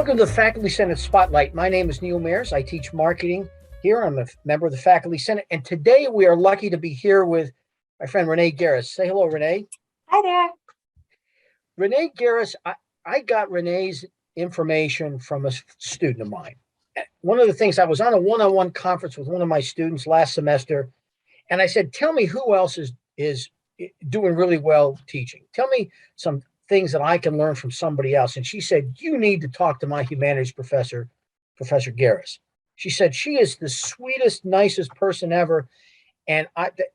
Welcome to the Faculty Senate Spotlight. My name is Neil Mears. I teach marketing here. I'm a member of the Faculty Senate. And today we are lucky to be here with my friend Renee Garris. Say hello, Renee. Hi there. Renee Garris, I got Renee's information from a student of mine. One of the things, I was on a one-on-one conference with one of my students last semester, and I said, tell me who else is doing really well teaching. Tell me some things that I can learn from somebody else. And she said, you need to talk to my humanities professor, Professor Garris. She said, she is the sweetest, nicest person ever. And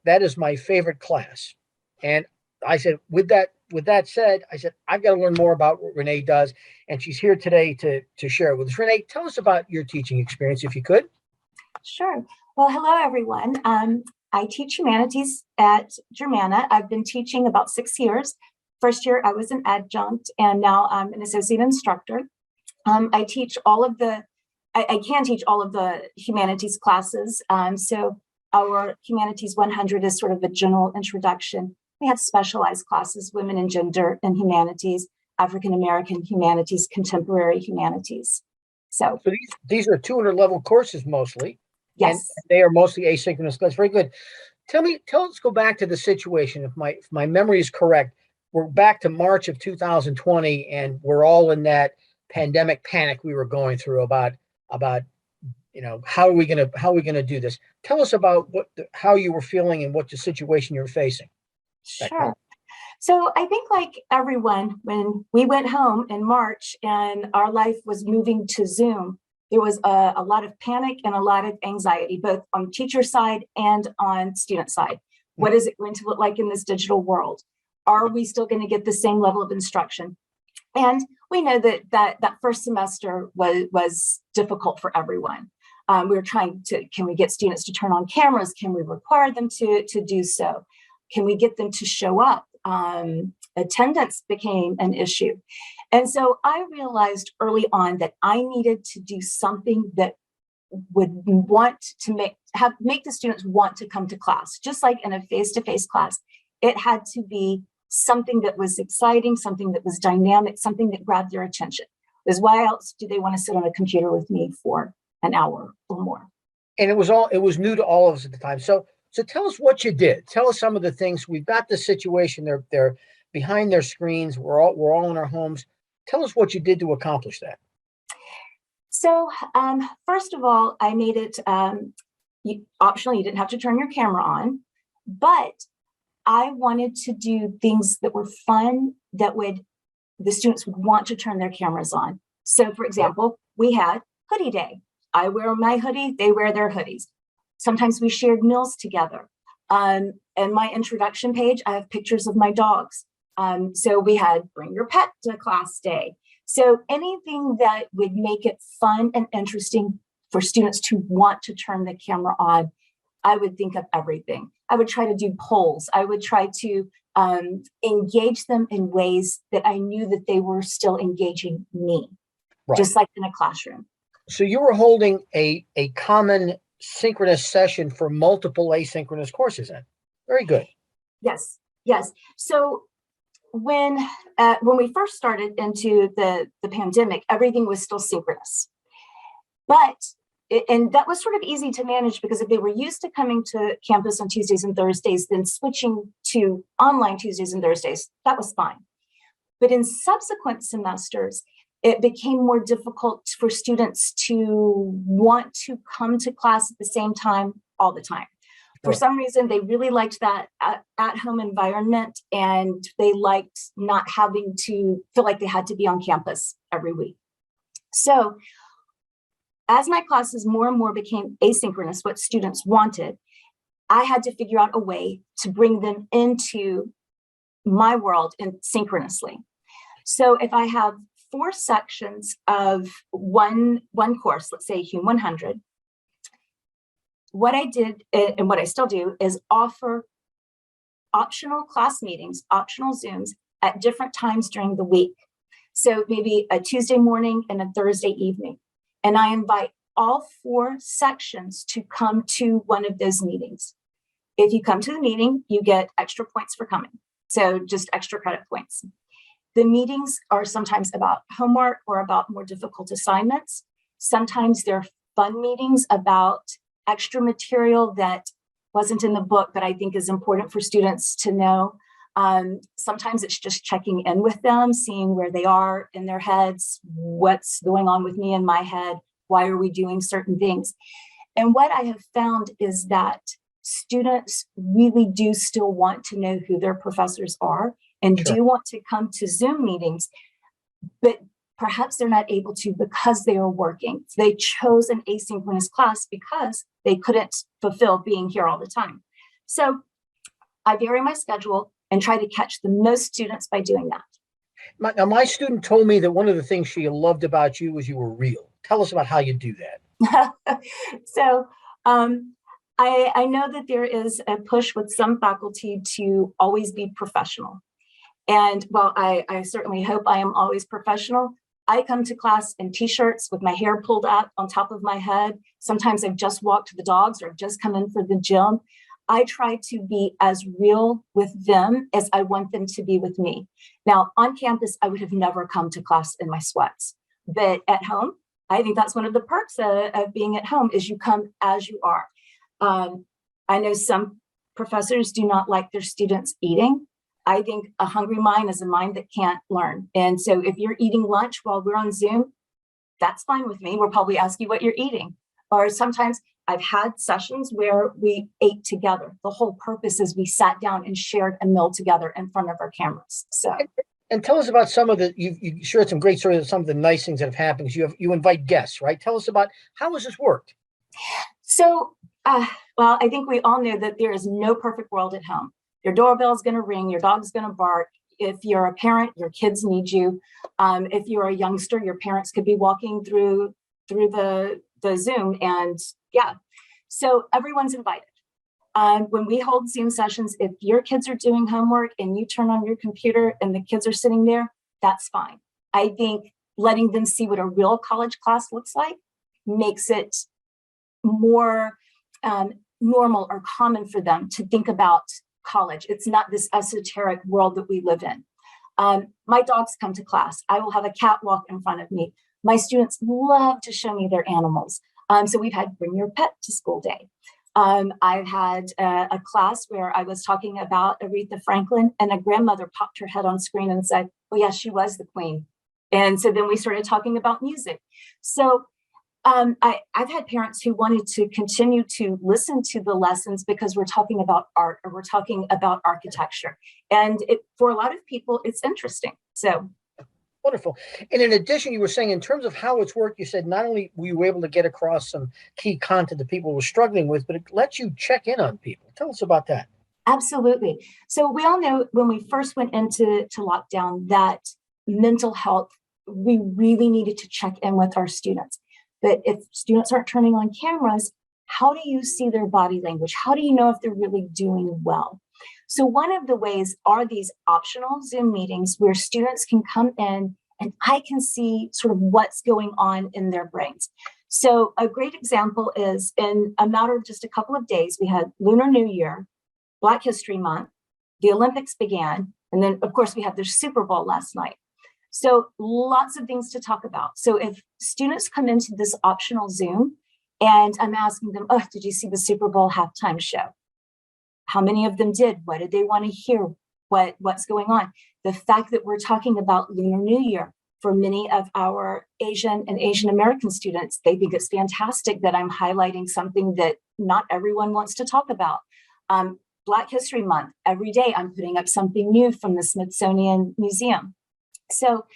that is my favorite class. And I said, with that said, I said, I've got to learn more about what Renee does. And she's here today to share it with us. Renee, tell us about your teaching experience, if you could. Sure. Well, hello, everyone. I teach humanities at Germanna. I've been teaching about 6 years. First year, I was an adjunct, and now I'm an associate instructor. I teach all of the, I can teach all of the humanities classes. So our Humanities 100 is sort of a general introduction. We have specialized classes, women and gender and humanities, African-American humanities, contemporary humanities. So these are 200 level courses mostly. Yes. And they are mostly asynchronous classes. Very good. Let's go back to the situation. If my memory is correct, we're back to March of 2020, and we're all in that pandemic panic we were going through about how are we gonna do this? Tell us about how you were feeling and what the situation you were facing. Sure. So I think, like everyone, when we went home in March and our life was moving to Zoom, there was a lot of panic and a lot of anxiety, both on teacher side and on student side. What is it going to look like in this digital world? Are we still going to get the same level of instruction? And we know that first semester was difficult for everyone. We were trying to, can we get students to turn on cameras? Can we require them to do so? Can we get them to show up? Attendance became an issue. And so I realized early on that I needed to do something that would want to make the students want to come to class. Just like in a face-to-face class, it had to be something that was exciting, something that was dynamic, something that grabbed their attention. Because why else do they want to sit on a computer with me for an hour or more? And it was new to all of us at the time. So tell us what you did. Tell us some of the things. We've got this situation. They're behind their screens. We're all in our homes. Tell us what you did to accomplish that. So first of all, I made it optional. You didn't have to turn your camera on, but I wanted to do things that were fun, that the students would want to turn their cameras on. So for example, we had hoodie day. I wear my hoodie, they wear their hoodies. Sometimes we shared meals together. And my introduction page, I have pictures of my dogs. So we had bring your pet to class day. So anything that would make it fun and interesting for students to want to turn the camera on, I would think of everything. I would try to do polls. I would try to engage them in ways that I knew that they were still engaging me, right, just like in a classroom. So you were holding a common synchronous session for multiple asynchronous courses then. Very good. Yes. So when we first started into the pandemic, everything was still synchronous. And that was sort of easy to manage, because if they were used to coming to campus on Tuesdays and Thursdays, then switching to online Tuesdays and Thursdays, that was fine. But in subsequent semesters, it became more difficult for students to want to come to class at the same time all the time. For some reason, they really liked that at-home environment, and they liked not having to feel like they had to be on campus every week. So as my classes more and more became asynchronous, what students wanted, I had to figure out a way to bring them into my world synchronously. So if I have 4 sections of one course, let's say Hum 100, what I did and what I still do is offer optional class meetings, optional Zooms at different times during the week. So maybe a Tuesday morning and a Thursday evening. And I invite all 4 sections to come to one of those meetings. If you come to the meeting, you get extra points for coming. So just extra credit points. The meetings are sometimes about homework or about more difficult assignments. Sometimes they're fun meetings about extra material that wasn't in the book, but I think is important for students to know. Sometimes it's just checking in with them, seeing where they are in their heads, what's going on with me in my head, why are we doing certain things? And what I have found is that students really do still want to know who their professors are and Sure. do want to come to Zoom meetings, but perhaps they're not able to because they are working. They chose an asynchronous class because they couldn't fulfill being here all the time. So I vary my schedule and try to catch the most students by doing that. Now, my student told me that one of the things she loved about you was you were real. Tell us about how you do that. So I know that there is a push with some faculty to always be professional. And while I certainly hope I am always professional, I come to class in t-shirts with my hair pulled up on top of my head. Sometimes I've just walked the dogs or I've just come in for the gym. I try to be as real with them as I want them to be with me. Now, on campus, I would have never come to class in my sweats. But at home, I think that's one of the perks of being at home is you come as you are. I know some professors do not like their students eating. I think a hungry mind is a mind that can't learn. And so if you're eating lunch while we're on Zoom, that's fine with me. We'll probably ask you what you're eating. Or sometimes I've had sessions where we ate together. The whole purpose is we sat down and shared a meal together in front of our cameras. So, and tell us about some of the, you shared some great stories of some of the nice things that have happened. You invite guests, right? Tell us about how has this worked? So, well, I think we all know that there is no perfect world at home. Your doorbell is going to ring, your dog's going to bark. If you're a parent, your kids need you. If you're a youngster, your parents could be walking through the Zoom, and yeah, so everyone's invited. When we hold Zoom sessions, if your kids are doing homework and you turn on your computer and the kids are sitting there, that's fine. I think letting them see what a real college class looks like makes it more normal or common for them to think about college. It's not this esoteric world that we live in. My dogs come to class. I will have a cat walk in front of me. My students love to show me their animals. So we've had Bring Your Pet to School Day. I've had a class where I was talking about Aretha Franklin, and a grandmother popped her head on screen and said, oh yeah, she was the queen. And so then we started talking about music. So I've had parents who wanted to continue to listen to the lessons because we're talking about art or we're talking about architecture. And for a lot of people, it's interesting. So wonderful. And in addition, you were saying in terms of how it's worked, you said not only were you able to get across some key content that people were struggling with, but it lets you check in on people. Tell us about that. Absolutely. So we all know when we first went into lockdown that mental health, we really needed to check in with our students. But if students aren't turning on cameras, how do you see their body language? How do you know if they're really doing well? So one of the ways are these optional Zoom meetings where students can come in and I can see sort of what's going on in their brains. So a great example is in a matter of just a couple of days, we had Lunar New Year, Black History Month, the Olympics began, and then of course we had the Super Bowl last night. So lots of things to talk about. So if students come into this optional Zoom and I'm asking them, oh, did you see the Super Bowl halftime show? How many of them did? What did they want to hear? What's going on? The fact that we're talking about Lunar New Year, for many of our Asian and Asian American students, they think it's fantastic that I'm highlighting something that not everyone wants to talk about. Black History Month, every day I'm putting up something new from the Smithsonian Museum. So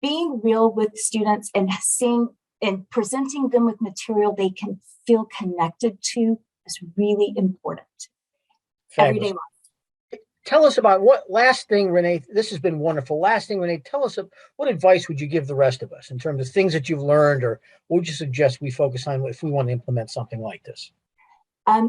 being real with students and seeing and presenting them with material they can feel connected to is really important. Fabulous. Everyday life. Tell us about what last thing, Renee, this has been wonderful. Last thing, Renee, tell us what advice would you give the rest of us in terms of things that you've learned, or what would you suggest we focus on if we want to implement something like this?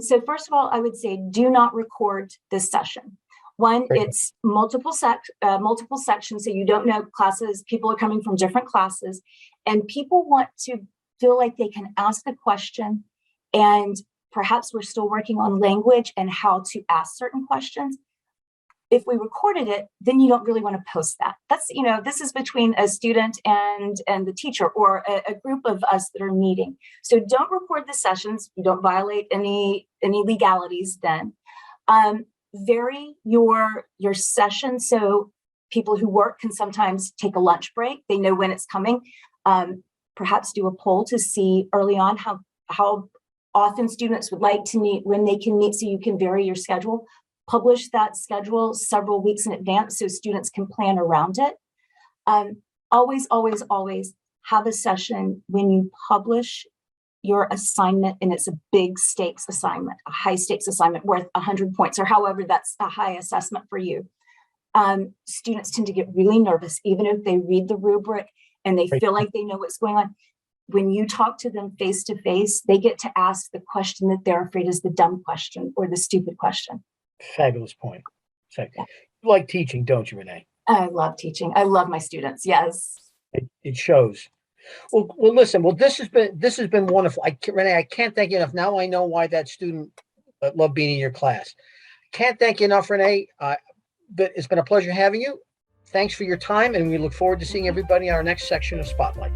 So first of all, I would say do not record this session. One, it's multiple sections, so you don't know classes, people are coming from different classes, and people want to feel like they can ask a question, and perhaps we're still working on language and how to ask certain questions. If we recorded it, then you don't really want to post that. That's, this is between a student and the teacher, or a group of us that are meeting. So don't record the sessions. You don't violate any legalities then. Vary your session. So people who work can sometimes take a lunch break. They know when it's coming. Perhaps do a poll to see early on how often students would like to meet, when they can meet, so you can vary your schedule. Publish that schedule several weeks in advance so students can plan around it. Always, always, always have a session when you publish your assignment, and it's a big stakes assignment, a high stakes assignment worth 100 points, or however that's a high assessment for you. Students tend to get really nervous, even if they read the rubric and they feel like they know what's going on. When you talk to them face to face, they get to ask the question that they're afraid is the dumb question or the stupid question. Fabulous point. So, Yeah. you like teaching, don't you, Renee? I love teaching. I love my students. Yes. It shows. Well, listen. Well, this has been wonderful. Renee, I can't thank you enough. Now I know why that student loved being in your class. Can't thank you enough, Renee. But it's been a pleasure having you. Thanks for your time, and we look forward to seeing everybody in our next section of Spotlight.